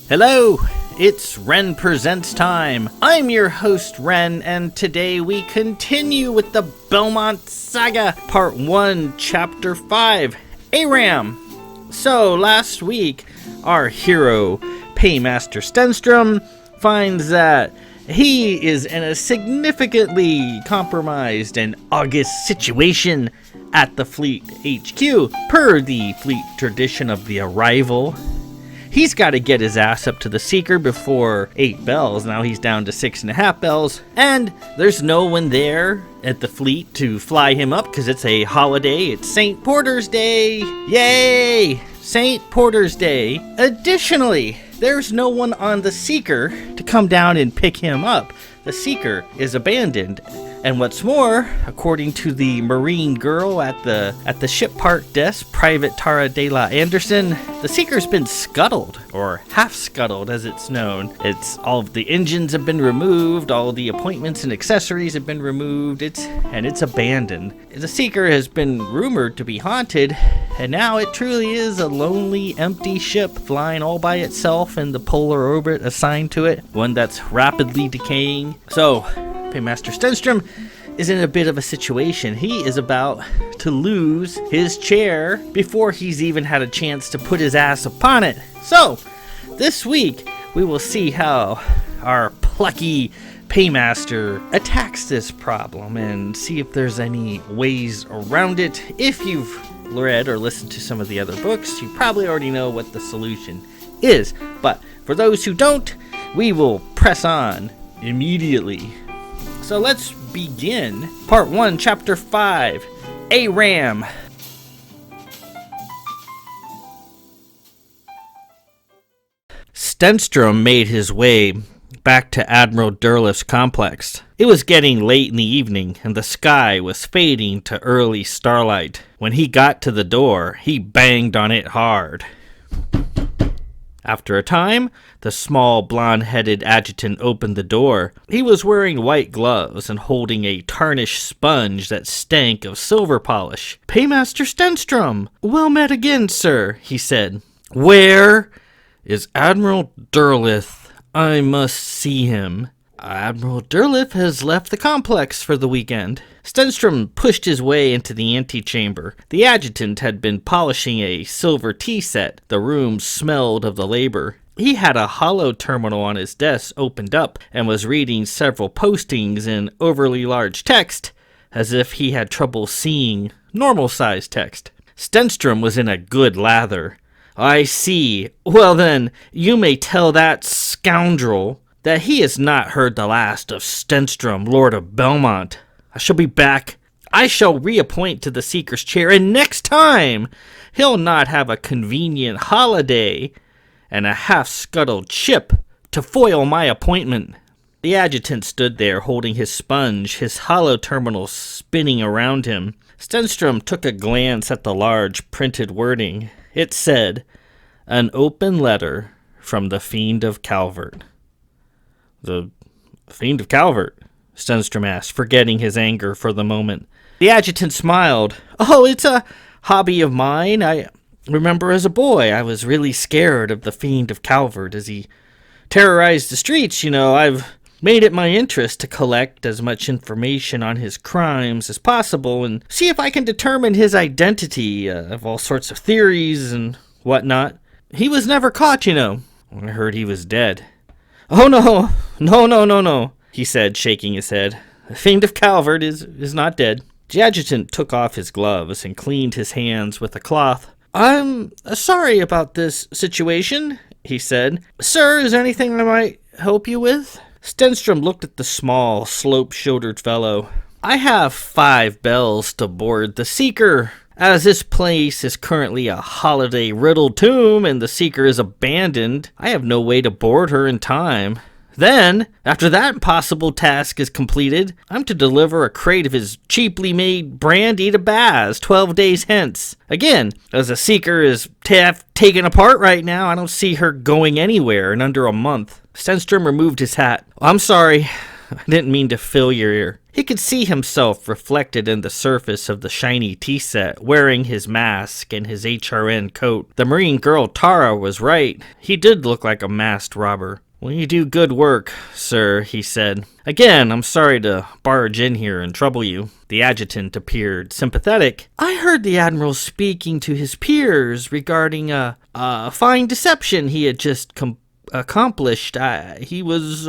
Hello, it's Ren Presents time. I'm your host, Ren, and today we continue with the Belmont Saga, Part 1, Chapter 5, ARam. So, last week, our hero, Paymaster Stenstrom, finds that he is in a significantly compromised and august situation at the fleet HQ, per the fleet tradition of the arrival. He's got to get his ass up to the Seeker before 8 bells. Now he's down to 6.5 bells. And there's no one there at the fleet to fly him up because it's a holiday. It's St. Porter's Day. Yay! St. Porter's Day. Additionally, there's no one on the Seeker to come down and pick him up. The Seeker is abandoned. And what's more, according to the Marine girl at the ship park desk, Private Tara de la Anderson, the Seeker's been scuttled, or half scuttled as it's known. It's all of the engines have been removed, all the appointments and accessories have been removed, it's abandoned. The Seeker has been rumored to be haunted, and now it truly is a lonely, empty ship flying all by itself in the polar orbit assigned to it, one that's rapidly decaying. So, Paymaster Stenstrom is in a bit of a situation. He is about to lose his chair before he's even had a chance to put his ass upon it. So, this week, we will see how our plucky Paymaster attacks this problem and see if there's any ways around it. If you've read or listened to some of the other books, you probably already know what the solution is. But for those who don't, we will press on immediately. So let's begin. Part 1, Chapter 5, ARam. Stenstrom made his way back to Admiral Durliff's complex. It was getting late in the evening, and the sky was fading to early starlight. When he got to the door, he banged on it hard. After a time, the small, blonde-headed adjutant opened the door. He was wearing white gloves and holding a tarnished sponge that stank of silver polish. "Paymaster Stenstrom! Well met again, sir," he said. "Where is Admiral Durliff? I must see him." "Admiral Durliff has left the complex for the weekend." Stenstrom pushed his way into the antechamber. The adjutant had been polishing a silver tea set. The room smelled of the labor. He had a hollow terminal on his desk opened up and was reading several postings in overly large text, as if he had trouble seeing normal-sized text. Stenstrom was in a good lather. "I see. Well then, you may tell that scoundrel that he has not heard the last of Stenstrom, Lord of Belmont. I shall be back. I shall reappoint to the Seeker's chair, and next time he'll not have a convenient holiday and a half-scuttled ship to foil my appointment." The adjutant stood there holding his sponge, his hollow terminal spinning around him. Stenstrom took a glance at the large printed wording. It said, "An open letter from the Fiend of Calvert." "The Fiend of Calvert?" Stenstrom asked, forgetting his anger for the moment. The adjutant smiled. "Oh, it's a hobby of mine. I remember as a boy I was really scared of the Fiend of Calvert as he terrorized the streets. I've made it my interest to collect as much information on his crimes as possible and see if I can determine his identity. Of all sorts of theories and whatnot. He was never caught, I heard he was dead." "Oh, no, he said, shaking his head. "The Fiend of Calvert is not dead." The adjutant took off his gloves and cleaned his hands with a cloth. "I'm sorry about this situation," he said. "Sir, is there anything I might help you with?" Stenstrom looked at the small, slope-shouldered fellow. "I have 5 bells to board the Seeker. As this place is currently a holiday-riddled tomb and the Seeker is abandoned, I have no way to board her in time. Then, after that impossible task is completed, I'm to deliver a crate of his cheaply made brandy to Baz 12 days hence. Again, as the Seeker is taken apart right now, I don't see her going anywhere in under a month." Stenstrom removed his hat. "I'm sorry. I didn't mean to fill your ear." He could see himself reflected in the surface of the shiny tea set, wearing his mask and his HRN coat. The Marine girl Tara was right. He did look like a masked robber. "Well, you do good work, sir," he said. "Again, I'm sorry to barge in here and trouble you." The adjutant appeared sympathetic. "I heard the Admiral speaking to his peers regarding a fine deception he had just accomplished. He was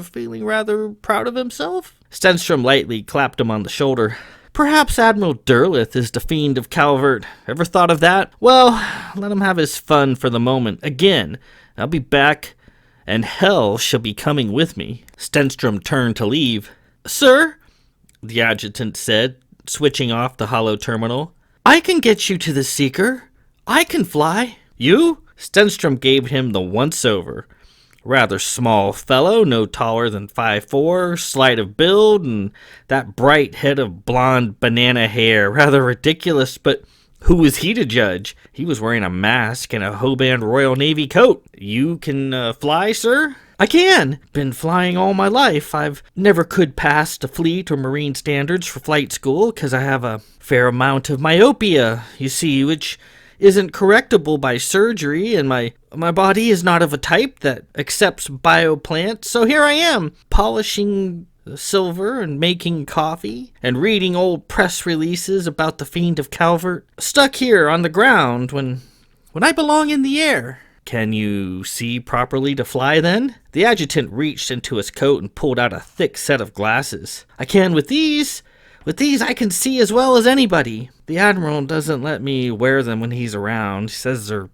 feeling rather proud of himself." Stenstrom lightly clapped him on the shoulder. "Perhaps Admiral Derleth is the fiend of Calvert. Ever thought of that? Well, let him have his fun for the moment. Again, I'll be back, and hell shall be coming with me." Stenstrom turned to leave. "Sir," the adjutant said, switching off the hollow terminal, "I can get you to the Seeker. I can fly." "You?" Stenstrom gave him the once-over. Rather small fellow, no taller than 5'4", slight of build, and that bright head of blonde banana hair. Rather ridiculous, but who was he to judge? He was wearing a mask and a Hoband Royal Navy coat. "You can fly, sir?" "I can. Been flying all my life. I've never could pass the fleet or marine standards for flight school because I have a fair amount of myopia, you see, which isn't correctable by surgery, and my body is not of a type that accepts bioplants. So here I am, polishing silver and making coffee and reading old press releases about the fiend of Calvert, stuck here on the ground when I belong in the air." "Can you see properly to fly, then?" The adjutant reached into his coat and pulled out a thick set of glasses. "I can with these. With these I can see as well as anybody. The Admiral doesn't let me wear them when he's around. He says they're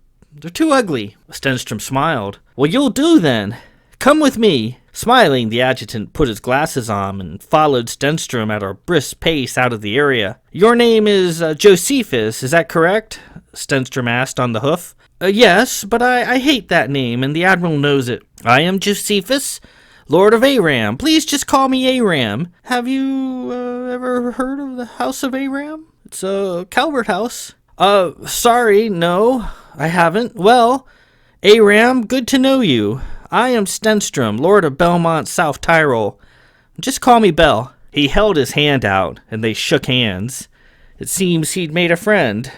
too ugly." Stenstrom smiled. "Well, you'll do then. Come with me." Smiling, the adjutant put his glasses on and followed Stenstrom at a brisk pace out of the area. "Your name is Josephus, is that correct?" Stenstrom asked on the hoof. "Yes, but I hate that name, and the Admiral knows it. I am Josephus, Lord of ARam. Please just call me ARam. Have you ever heard of the House of ARam? It's a Calvert house." Sorry, no, I haven't. Well, ARam, good to know you. I am Stenstrom, Lord of Belmont, South Tyrol. Just call me Bell." He held his hand out, and they shook hands. It seems he'd made a friend.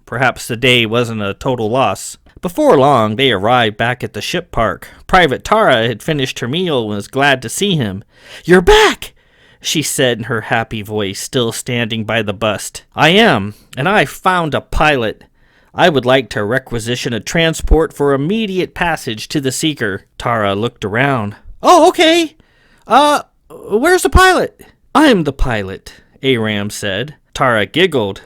Perhaps the day wasn't a total loss. Before long, they arrived back at the ship park. Private Tara had finished her meal and was glad to see him. "You're back," she said in her happy voice, still standing by the bust. "I am, and I found a pilot. I would like to requisition a transport for immediate passage to the Seeker." Tara looked around. "Oh, okay. Where's the pilot?" "I'm the pilot," ARam said. Tara giggled.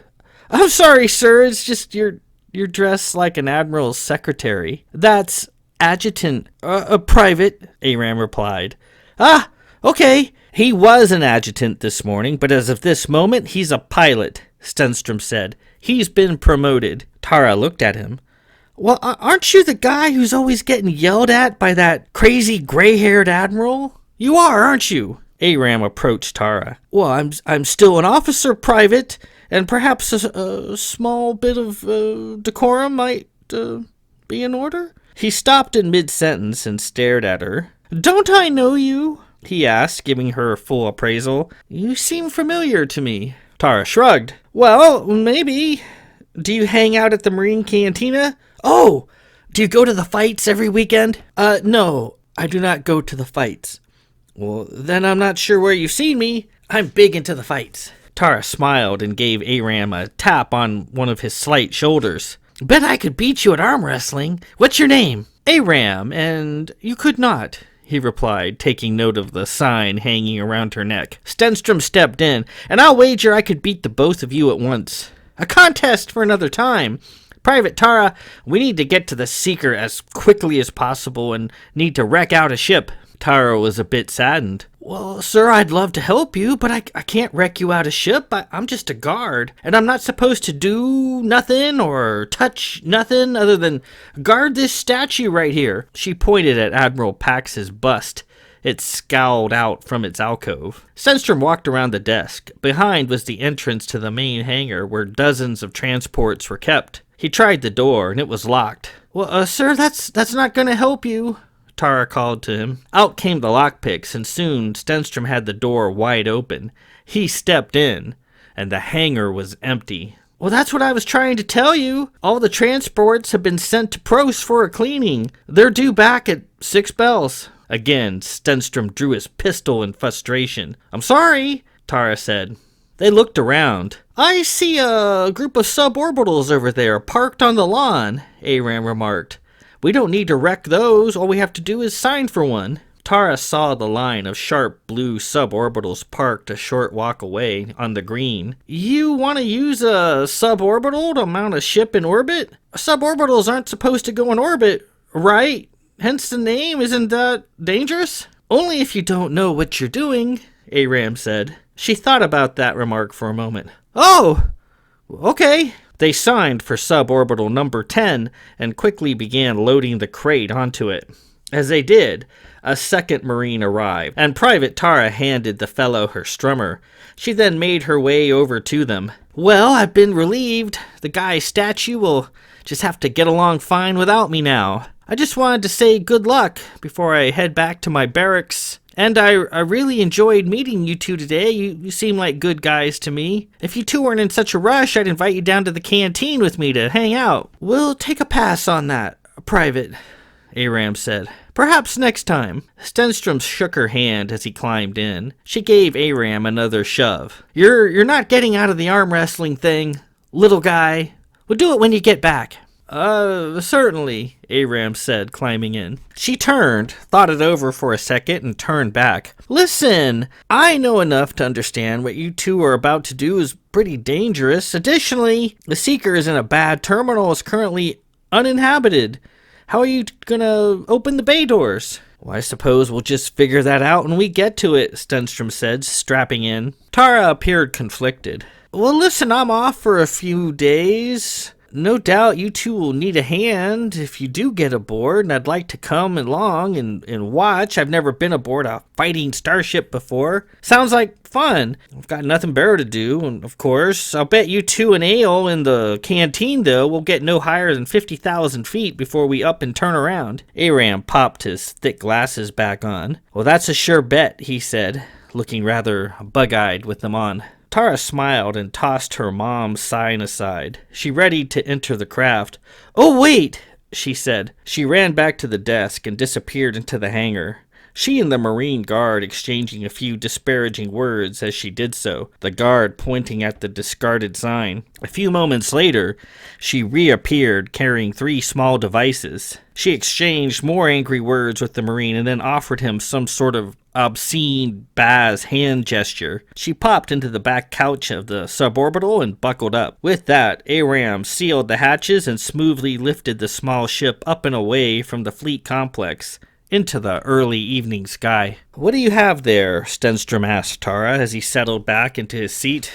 "I'm sorry, sir. It's just you're dressed like an admiral's secretary." "That's adjutant, a private," ARam replied. "Ah, okay. He was an adjutant this morning, but as of this moment, he's a pilot," Stenstrom said. "He's been promoted." Tara looked at him. "Well, aren't you the guy who's always getting yelled at by that crazy gray-haired admiral? You are, aren't you?" ARam approached Tara. "Well, I'm still an officer, private, and perhaps a small bit of decorum might be in order." He stopped in mid-sentence and stared at her. "Don't I know you?" he asked, giving her a full appraisal. "You seem familiar to me." Tara shrugged. "Well, maybe. Do you hang out at the Marine Cantina?" "Oh, do you go to the fights every weekend?" No, I do not go to the fights." "Well, then I'm not sure where you've seen me. I'm big into the fights." Tara smiled and gave ARam a tap on one of his slight shoulders. "Bet I could beat you at arm wrestling. What's your name?" "ARam, and you could not," he replied, taking note of the sign hanging around her neck. Stenstrom stepped in, "And I'll wager I could beat the both of you at once." "A contest for another time. Private Tara, we need to get to the Seeker as quickly as possible and need to wreck out a ship." Tara was a bit saddened. "Well, sir, I'd love to help you, but I can't wreck you out a ship. I'm just a guard, and I'm not supposed to do nothing or touch nothing other than guard this statue right here." She pointed at Admiral Pax's bust. It scowled out from its alcove. Stenstrom walked around the desk. Behind was the entrance to the main hangar where dozens of transports were kept. He tried the door, and it was locked. "Well, sir, that's not going to help you." Tara called to him. Out came the lockpicks, and soon Stenstrom had the door wide open. He stepped in, and the hangar was empty. Well, that's what I was trying to tell you. All the transports have been sent to Pros for a cleaning. They're due back at 6 bells. Again, Stenstrom drew his pistol in frustration. I'm sorry, Tara said. They looked around. I see a group of suborbitals over there parked on the lawn, ARam remarked. We don't need to wreck those. All we have to do is sign for one. Tara saw the line of sharp blue suborbitals parked a short walk away on the green. You want to use a suborbital to mount a ship in orbit? Suborbitals aren't supposed to go in orbit, right? Hence the name. Isn't that dangerous? Only if you don't know what you're doing, ARam said. She thought about that remark for a moment. Oh, okay. They signed for suborbital number 10 and quickly began loading the crate onto it. As they did, a second Marine arrived, and Private Tara handed the fellow her strummer. She then made her way over to them. Well, I've been relieved. The guy's statue will just have to get along fine without me now. I just wanted to say good luck before I head back to my barracks. And I really enjoyed meeting you two today. You seem like good guys to me. If you two weren't in such a rush, I'd invite you down to the canteen with me to hang out. We'll take a pass on that, Private, ARam said. Perhaps next time. Stenstrom shook her hand as he climbed in. She gave ARam another shove. You're not getting out of the arm wrestling thing, little guy. We'll do it when you get back. Certainly, ARam said, climbing in. She turned, thought it over for a second, and turned back. Listen, I know enough to understand what you two are about to do is pretty dangerous. Additionally, the Seeker is in a bad terminal, is currently uninhabited. How are you gonna open the bay doors? Well, I suppose we'll just figure that out when we get to it, Stenstrom said, strapping in. Tara appeared conflicted. Well, listen, I'm off for a few days. No doubt you two will need a hand if you do get aboard, and I'd like to come along and watch. I've never been aboard a fighting starship before. Sounds like fun. I've got nothing better to do, and of course, I'll bet you two an ale in the canteen, though, will get no higher than 50,000 feet before we up and turn around. ARam popped his thick glasses back on. Well, that's a sure bet, he said, looking rather bug-eyed with them on. Tara smiled and tossed her mom's sign aside. She readied to enter the craft. Oh, wait, she said. She ran back to the desk and disappeared into the hangar. She and the Marine guard exchanging a few disparaging words as she did so, the guard pointing at the discarded sign. A few moments later, she reappeared carrying 3 small devices. She exchanged more angry words with the Marine and then offered him some sort of obscene Baz hand gesture. She popped into the back couch of the suborbital and buckled up. With that, ARam sealed the hatches and smoothly lifted the small ship up and away from the fleet complex into the early evening sky. What do you have there? Stenstrom asked Tara as he settled back into his seat.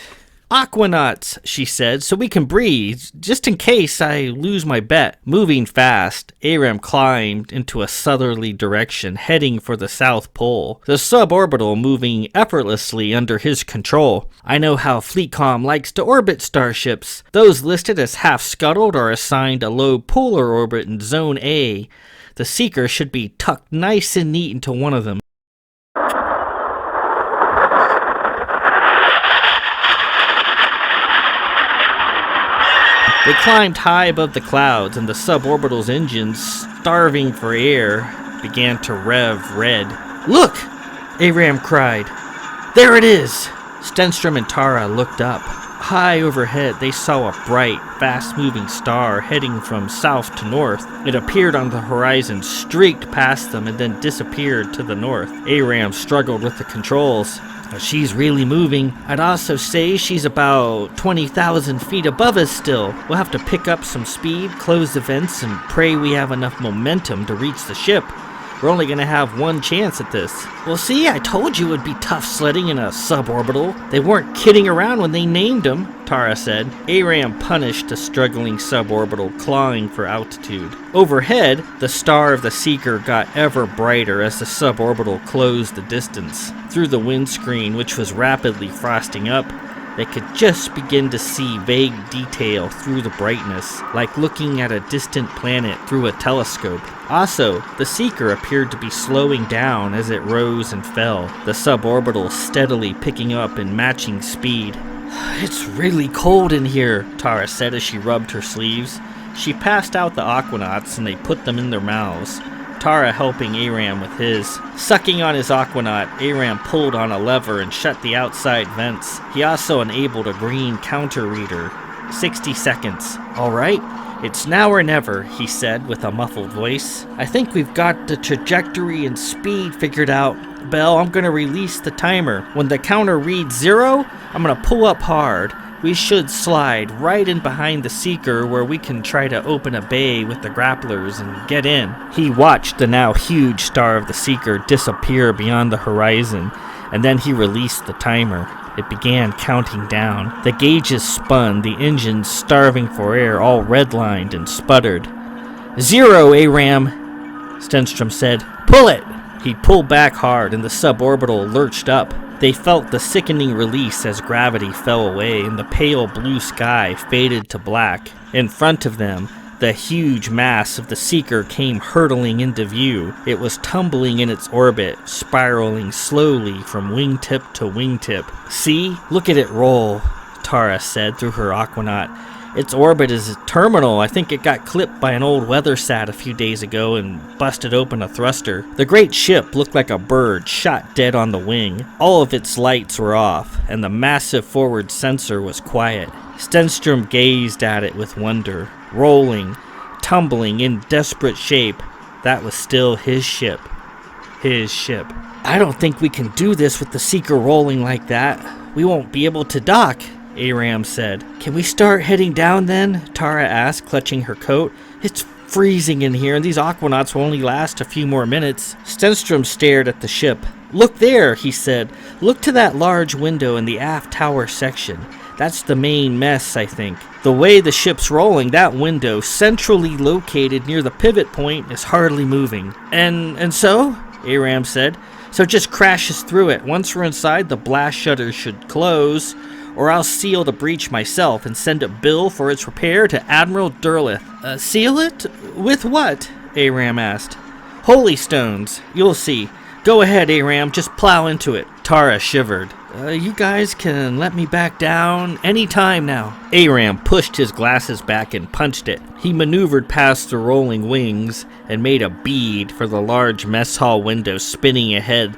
Aquanauts, she said, so we can breathe, just in case I lose my bet. Moving fast, ARam climbed into a southerly direction, heading for the South Pole, the suborbital moving effortlessly under his control. I know how FleetCom likes to orbit starships. Those listed as half-scuttled are assigned a low polar orbit in Zone A. The Seeker should be tucked nice and neat into one of them. They climbed high above the clouds, and the suborbital's engines, starving for air, began to rev red. Look! ARam cried. There it is! Stenstrom and Tara looked up. High overhead, they saw a bright, fast-moving star heading from south to north. It appeared on the horizon, streaked past them, and then disappeared to the north. ARam struggled with the controls. She's really moving. I'd also say she's about 20,000 feet above us still. We'll have to pick up some speed, close the vents, and pray we have enough momentum to reach the ship. We're only gonna have one chance at this. Well, see, I told you it would be tough sledding in a suborbital. They weren't kidding around when they named them, Tara said. ARam punished a struggling suborbital, clawing for altitude. Overhead, the star of the Seeker got ever brighter as the suborbital closed the distance. Through the windscreen, which was rapidly frosting up, They could just begin to see vague detail through the brightness, like looking at a distant planet through a telescope. Also, the Seeker appeared to be slowing down as it rose and fell, the suborbital steadily picking up in matching speed. "It's really cold in here," Tara said as she rubbed her sleeves. She passed out the aquanauts and they put them in their mouths, Tara helping ARam with his. Sucking on his aquanaut, ARam pulled on a lever and shut the outside vents. He also enabled a green counter reader. 60 seconds. "All right, it's now or never," he said with a muffled voice. "I think we've got the trajectory and speed figured out. Bell, I'm gonna release the timer. When the counter reads 0, I'm gonna pull up hard. We should slide right in behind the Seeker where we can try to open a bay with the grapplers and get in." He watched the now huge star of the Seeker disappear beyond the horizon, and then he released the timer. It began counting down. The gauges spun, the engines starving for air all redlined and sputtered. "0, ARam," Stenstrom said. "Pull it!" He pulled back hard and the suborbital lurched up. They felt the sickening release as gravity fell away and the pale blue sky faded to black. In front of them, the huge mass of the Seeker came hurtling into view. It was tumbling in its orbit, spiraling slowly from wingtip to wingtip. "See? Look at it roll," Tara said through her aquanaut. "Its orbit is terminal. I think it got clipped by an old weathersat a few days ago and busted open a thruster." The great ship looked like a bird shot dead on the wing. All of its lights were off, and the massive forward sensor was quiet. Stenstrom gazed at it with wonder. Rolling, tumbling in desperate shape, that was still his ship. His ship. "I don't think we can do this with the Seeker rolling like that. We won't be able to dock," ARam said. "Can we start heading down then?" Tara asked, clutching her coat. "It's freezing in here and these aquanauts will only last a few more minutes." Stenstrom stared at the ship. "Look there," he said. "Look to that large window in the aft tower section. That's the main mess, I think. The way the ship's rolling, that window, centrally located near the pivot point, is hardly moving." And so?" ARam said. "So just crashes through it. Once we're inside, the blast shutters should close, or I'll seal the breach myself and send a bill for its repair to Admiral Durlith." "Seal it? With what?" ARam asked. "Holy stones. You'll see. Go ahead, ARam. Just plow into it." Tara shivered. You guys can let me back down any time now." ARam pushed his glasses back and punched it. He maneuvered past the rolling wings and made a bead for the large mess hall window spinning ahead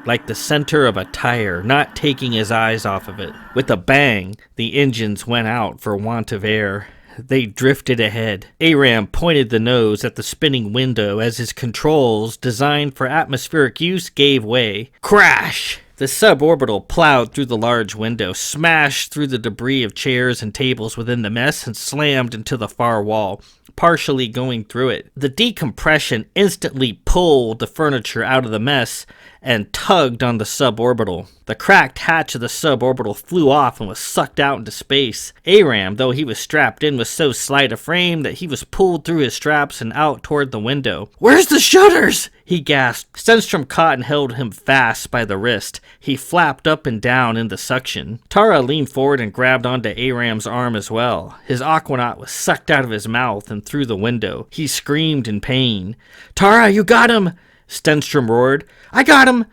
like the center of a tire, not taking his eyes off of it. With a bang, the engines went out for want of air. They drifted ahead. ARam pointed the nose at the spinning window as his controls, designed for atmospheric use, gave way. Crash! The suborbital plowed through the large window, smashed through the debris of chairs and tables within the mess, and slammed into the far wall, partially going through it. The decompression instantly pulled the furniture out of the mess and tugged on the suborbital. The cracked hatch of the suborbital flew off and was sucked out into space. ARam, though he was strapped in with so slight a frame that he was pulled through his straps and out toward the window. "Where's the shutters?" he gasped. Stenstrom caught and held him fast by the wrist. He flapped up and down in the suction. Tara leaned forward and grabbed onto ARam's arm as well. His aquanaut was sucked out of his mouth and through the window. He screamed in pain. "Tara, you got him!" Stenstrom roared. "I got him!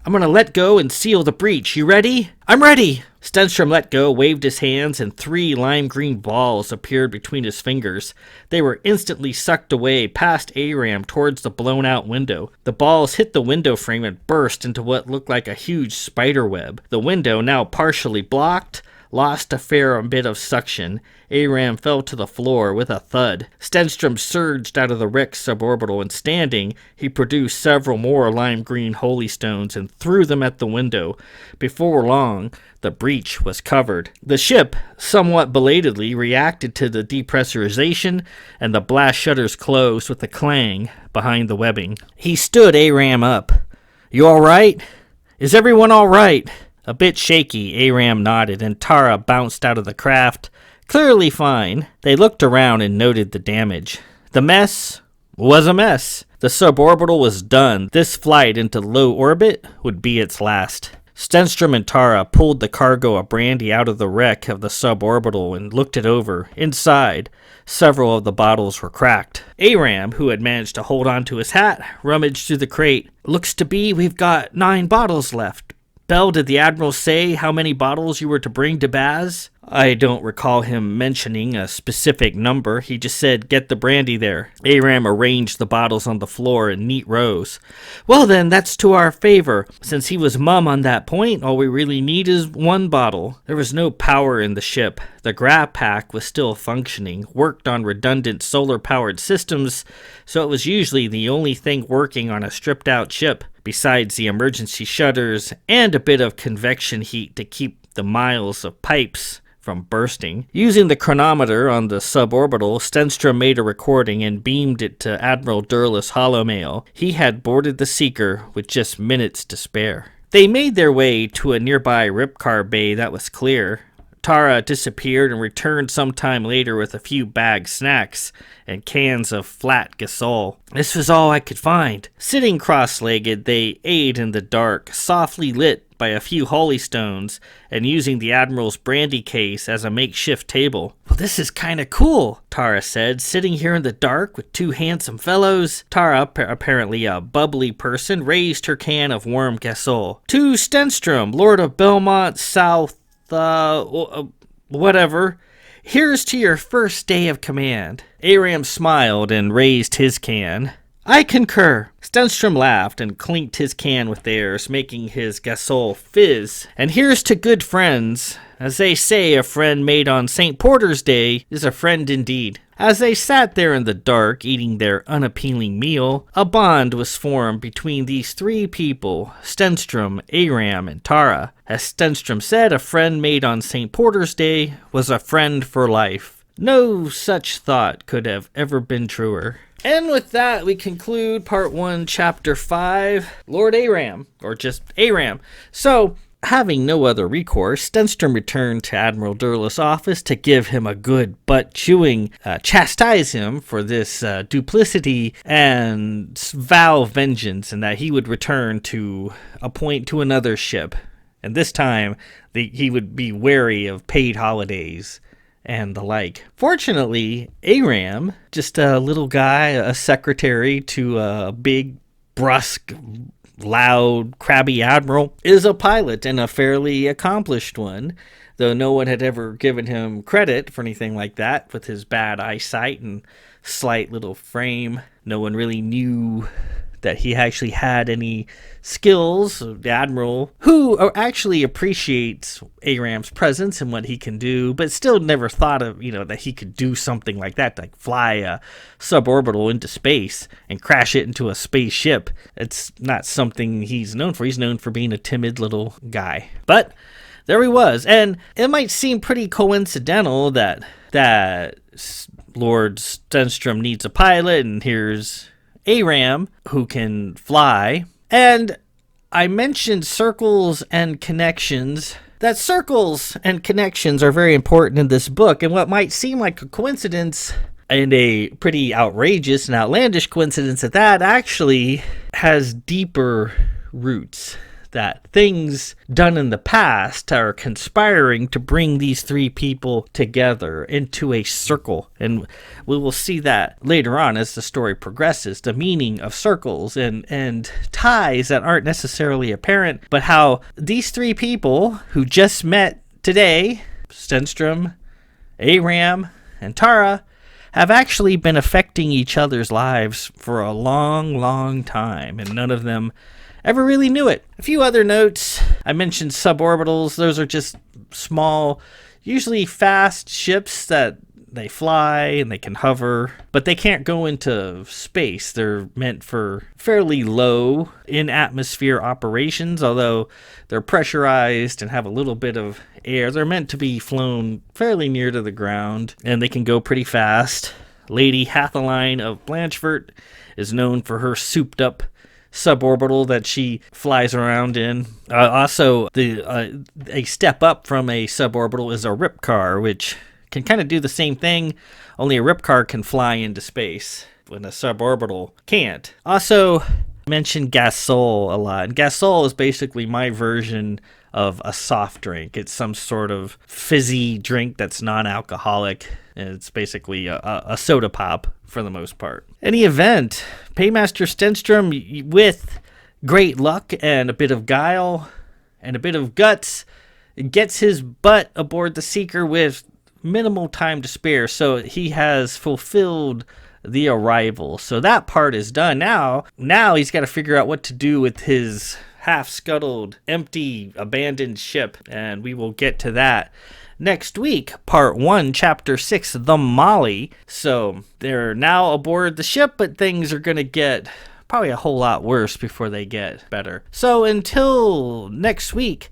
I'm gonna let go and seal the breach. You ready?" "I'm ready!" Stenstrom let go, waved his hands, and 3 lime green balls appeared between his fingers. They were instantly sucked away past ARam towards the blown-out window. The balls hit the window frame and burst into what looked like a huge spider web. The window, now partially blocked, lost a fair bit of suction. ARam fell to the floor with a thud. Stenstrom surged out of the wrecked suborbital, and standing, he produced several more lime green holy stones and threw them at the window. Before long, the breach was covered. The ship, somewhat belatedly, reacted to the depressurization, and the blast shutters closed with a clang behind the webbing. He stood ARam up. "You all right? Is everyone all right?" A bit shaky, ARam nodded, and Tara bounced out of the craft, clearly fine. They looked around and noted the damage. The mess was a mess. The suborbital was done. This flight into low orbit would be its last. Stenstrom and Tara pulled the cargo of brandy out of the wreck of the suborbital and looked it over. Inside, several of the bottles were cracked. ARam, who had managed to hold on to his hat, rummaged through the crate. "Looks to be we've got 9 bottles left. Bell, did the Admiral say how many bottles you were to bring to Baz?" "I don't recall him mentioning a specific number. He just said, get the brandy there." ARam arranged the bottles on the floor in neat rows. "Well then, that's to our favor. Since he was mum on that point, all we really need is 1 bottle. There was no power in the ship. The grav pack was still functioning, worked on redundant solar-powered systems, so it was usually the only thing working on a stripped-out ship, besides the emergency shutters and a bit of convection heat to keep the miles of pipes from bursting. Using the chronometer on the suborbital, Stenstrom made a recording and beamed it to Admiral Durlus holomail. He had boarded the Seeker with just minutes to spare. They made their way to a nearby Ripcar bay that was clear. Tara disappeared and returned sometime later with a few bagged snacks and cans of flat gasol. "This was all I could find." Sitting cross-legged, they ate in the dark, softly lit by a few holy stones, and using the Admiral's brandy case as a makeshift table. "Well, this is kinda cool," Tara said, "sitting here in the dark with 2 handsome fellows." Tara, apparently a bubbly person, raised her can of warm gasol. "To Stenstrom, Lord of Belmont whatever. Here's to your first day of command." ARam smiled and raised his can. "I concur." Stenstrom laughed and clinked his can with theirs, making his gasol fizz. "And here's to good friends. As they say, a friend made on St. Porter's Day is a friend indeed." As they sat there in the dark, eating their unappealing meal, a bond was formed between these 3 people, Stenstrom, ARam, and Tara. As Stenstrom said, a friend made on St. Porter's Day was a friend for life. No such thought could have ever been truer. And with that, we conclude Part 1, Chapter 5, Lord ARam, or just ARam. So, having no other recourse, Stenstrom returned to Admiral Durlus' office to give him a good butt-chewing, chastise him for this duplicity, and vow vengeance, and that he would return to appoint to another ship. And this time, he would be wary of paid holidays and the like. Fortunately, ARam, just a little guy, a secretary to a big, brusque, loud, crabby admiral, is a pilot, and a fairly accomplished one, though no one had ever given him credit for anything like that. With his bad eyesight and slight little frame, no one really knew that he actually had any skills. The Admiral, who actually appreciates ARam's presence and what he can do, but still never thought of, that he could do something like that, like fly a suborbital into space and crash it into a spaceship. It's not something he's known for. He's known for being a timid little guy. But there he was, and it might seem pretty coincidental that Lord Stenstrom needs a pilot, and here's ARam, who can fly. And I mentioned circles and connections. That circles and connections are very important in this book, and what might seem like a coincidence, and a pretty outrageous and outlandish coincidence at that, actually has deeper roots. That things done in the past are conspiring to bring these 3 people together into a circle. And we will see that later on as the story progresses, the meaning of circles and ties that aren't necessarily apparent, but how these 3 people who just met today, Stenstrom, ARam, and Tara, have actually been affecting each other's lives for a long, long time, and none of them ever really knew it. A few other notes. I mentioned suborbitals. Those are just small, usually fast ships that they fly and they can hover, but they can't go into space. They're meant for fairly low in-atmosphere operations, although they're pressurized and have a little bit of air. They're meant to be flown fairly near to the ground, and they can go pretty fast. Lady Hatheline of Blanchfort is known for her souped-up suborbital that she flies around in. Also, a step up from a suborbital is a Ripcar, which can kind of do the same thing, only a Ripcar can fly into space when a suborbital can't. Also, mentioned gasol a lot. And gasol is basically my version of a soft drink. It's some sort of fizzy drink that's non-alcoholic. It's basically a soda pop for the most part. In the event, Paymaster Stenstrom, with great luck and a bit of guile and a bit of guts, gets his butt aboard the Seeker with minimal time to spare. So he has fulfilled the arrival. So that part is done. Now he's got to figure out what to do with his half-scuttled, empty, abandoned ship, and we will get to that next week. Part 1, Chapter 6, The Molly. So they're now aboard the ship, but things are going to get probably a whole lot worse before they get better. So until next week,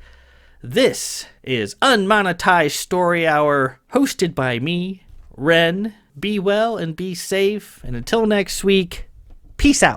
this is Unmonetized Story Hour, hosted by me, Ren. Be well and be safe, and until next week, peace out.